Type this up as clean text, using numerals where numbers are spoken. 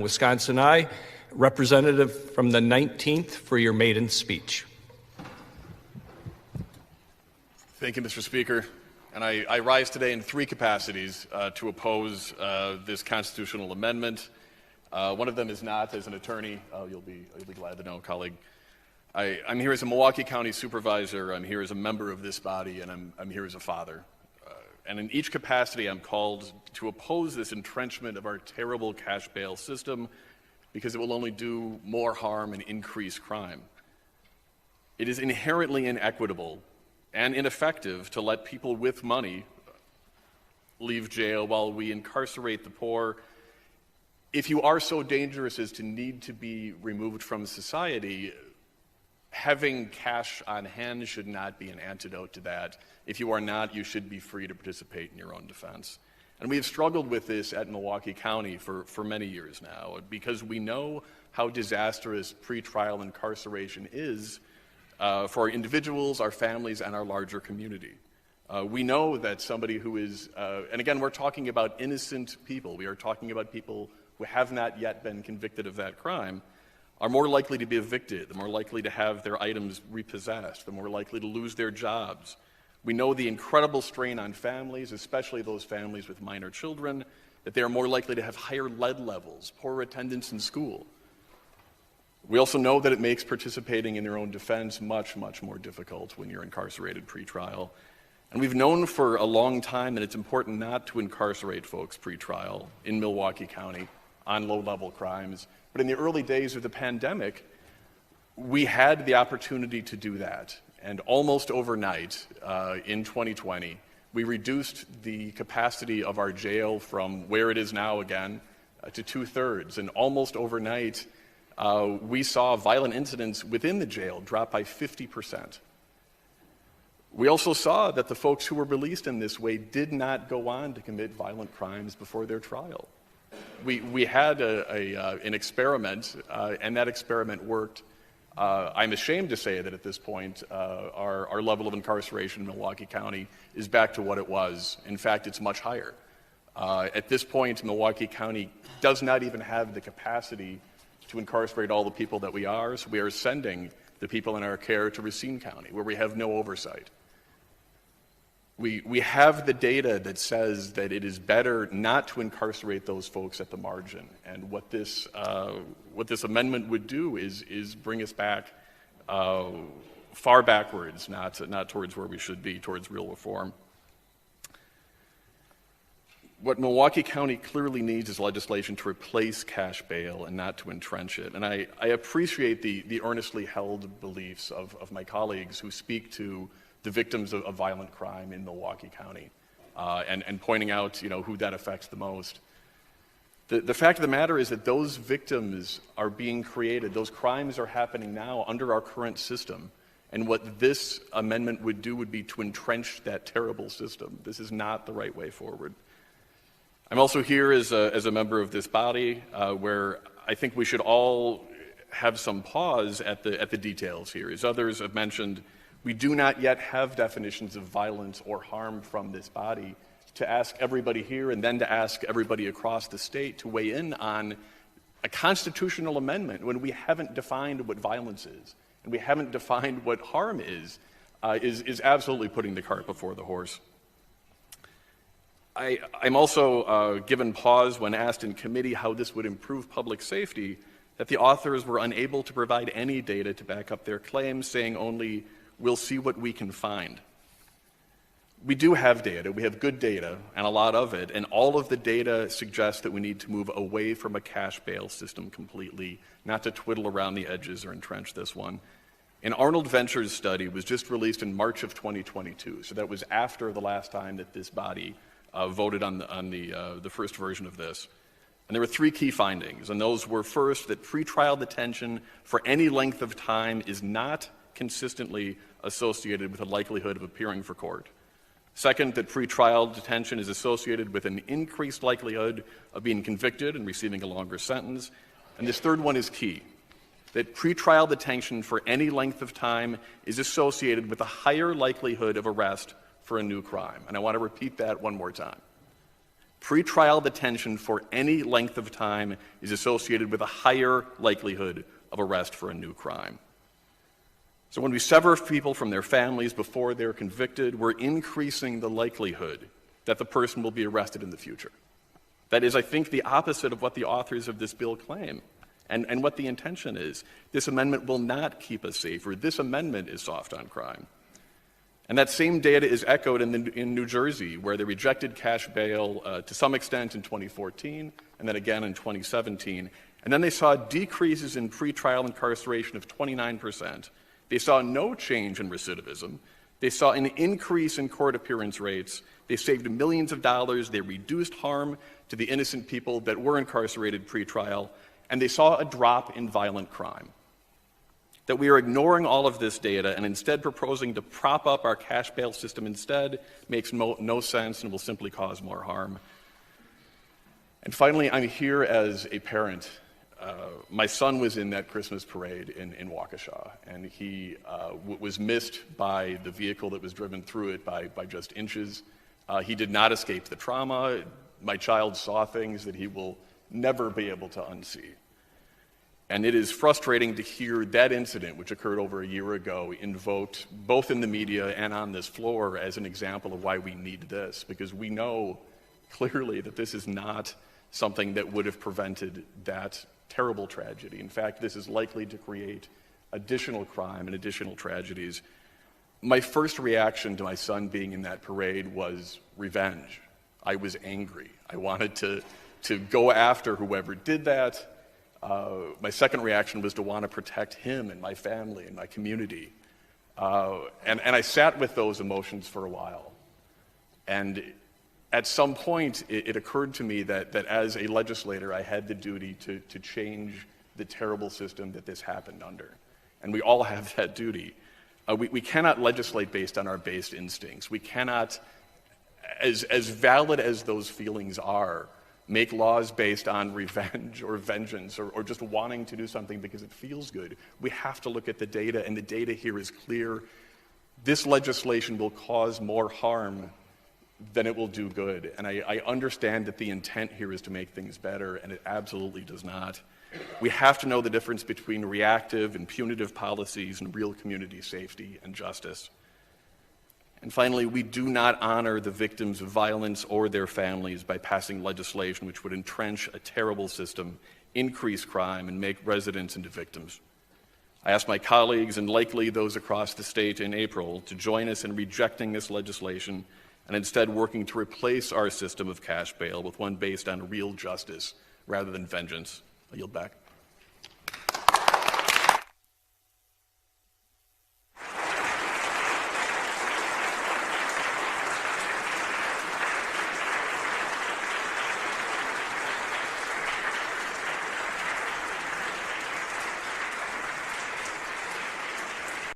Wisconsin, I. Representative from the 19th for your maiden speech. Thank you, Mr. Speaker. And I rise today in three capacities to oppose this constitutional amendment. One of them is not as an attorney. You'll be glad to know, colleague. I'm here as a Milwaukee County supervisor. I'm here as a member of this body, and I'm here as a father. And in each capacity, I'm called to oppose this entrenchment of our terrible cash bail system because it will only do more harm and increase crime. It is inherently inequitable and ineffective to let people with money leave jail while we incarcerate the poor. If you are so dangerous as to need to be removed from society, having cash on hand should not be an antidote to that. If you are not, you should be free to participate in your own defense. And we have struggled with this at Milwaukee County for many years now because we know how disastrous pretrial incarceration is for our individuals, our families, and our larger community. We know that somebody who is, and again, we're talking about innocent people. We are talking about people who have not yet been convicted of that crime, are more likely to be evicted, they're more likely to have their items repossessed, they're more likely to lose their jobs. We know the incredible strain on families, especially those families with minor children, that they are more likely to have higher lead levels, poor attendance in school. We also know that it makes participating in their own defense much, much more difficult when you're incarcerated pretrial. And we've known for a long time that it's important not to incarcerate folks pretrial in Milwaukee County on low-level crimes. But in the early days of the pandemic, we had the opportunity to do that. And almost overnight in 2020, we reduced the capacity of our jail from where it is now again to 2/3. And almost overnight, we saw violent incidents within the jail drop by 50%. We also saw that the folks who were released in this way did not go on to commit violent crimes before their trial. We had an experiment, and that experiment worked. I'm ashamed to say that at this point, our level of incarceration in Milwaukee County is back to what it was. In fact, it's much higher. At this point, Milwaukee County does not even have the capacity to incarcerate all the people that we are, so we are sending the people in our care to Racine County, where we have no oversight. We have the data that says that it is better not to incarcerate those folks at the margin. And what this amendment would do is bring us back far backwards, not towards where we should be, towards real reform. What Milwaukee County clearly needs is legislation to replace cash bail and not to entrench it. And I appreciate the earnestly held beliefs of my colleagues who speak to the victims of violent crime in Milwaukee County, and pointing out, who that affects the most. The fact of the matter is that those victims are being created, those crimes are happening now under our current system, and what this amendment would do would be to entrench that terrible system. This is not the right way forward. I'm also here as a member of this body, where I think we should all have some pause at the details here. As others have mentioned, we do not yet have definitions of violence or harm from this body to ask everybody here and then to ask everybody across the state to weigh in on a constitutional amendment when we haven't defined what violence is and we haven't defined what harm is absolutely putting the cart before the horse. I'm also given pause when asked in committee how this would improve public safety, that the authors were unable to provide any data to back up their claims, saying only, "We'll see what we can find." We do have data. We have good data, and a lot of it, and all of the data suggests that we need to move away from a cash bail system completely, not to twiddle around the edges or entrench this one. An Arnold Ventures study was just released in March of 2022, so that was after the last time that this body voted on the first version of this. And there were three key findings, and those were, first, that pretrial detention for any length of time is not consistently associated with a likelihood of appearing for court. Second, that pretrial detention is associated with an increased likelihood of being convicted and receiving a longer sentence. And this third one is key, that pretrial detention for any length of time is associated with a higher likelihood of arrest for a new crime. And I want to repeat that one more time. Pretrial detention for any length of time is associated with a higher likelihood of arrest for a new crime. So when we sever people from their families before they're convicted, we're increasing the likelihood that the person will be arrested in the future. That is, I think, the opposite of what the authors of this bill claim and what the intention is. This amendment will not keep us safer. This amendment is soft on crime. And that same data is echoed in New Jersey, where they rejected cash bail to some extent in 2014 and then again in 2017. And then they saw decreases in pretrial incarceration of 29%. They saw no change in recidivism. They saw an increase in court appearance rates. They saved millions of dollars. They reduced harm to the innocent people that were incarcerated pretrial. And they saw a drop in violent crime. That we are ignoring all of this data and instead proposing to prop up our cash bail system instead makes no sense and will simply cause more harm. And finally, I'm here as a parent. My son was in that Christmas parade in Waukesha, and he was missed by the vehicle that was driven through it by just inches. He did not escape the trauma. My child saw things that he will never be able to unsee. And it is frustrating to hear that incident, which occurred over a year ago, invoked both in the media and on this floor as an example of why we need this, because we know clearly that this is not something that would have prevented that terrible tragedy. In fact, this is likely to create additional crime and additional tragedies. My first reaction to my son being in that parade was revenge. I was angry. I wanted to go after whoever did that. My second reaction was to want to protect him and my family and my community. And I sat with those emotions for a while. And at some point, it occurred to me that as a legislator, I had the duty to change the terrible system that this happened under. And we all have that duty. We cannot legislate based on our base instincts. We cannot, as valid as those feelings are, make laws based on revenge or vengeance or just wanting to do something because it feels good. We have to look at the data, and the data here is clear. This legislation will cause more harm than it will do good. And I understand that the intent here is to make things better, and it absolutely does not. We have to know the difference between reactive and punitive policies and real community safety and justice. And finally, we do not honor the victims of violence or their families by passing legislation which would entrench a terrible system, increase crime, and make residents into victims. I ask my colleagues, and likely those across the state in April, to join us in rejecting this legislation and instead working to replace our system of cash bail with one based on real justice rather than vengeance. I yield back.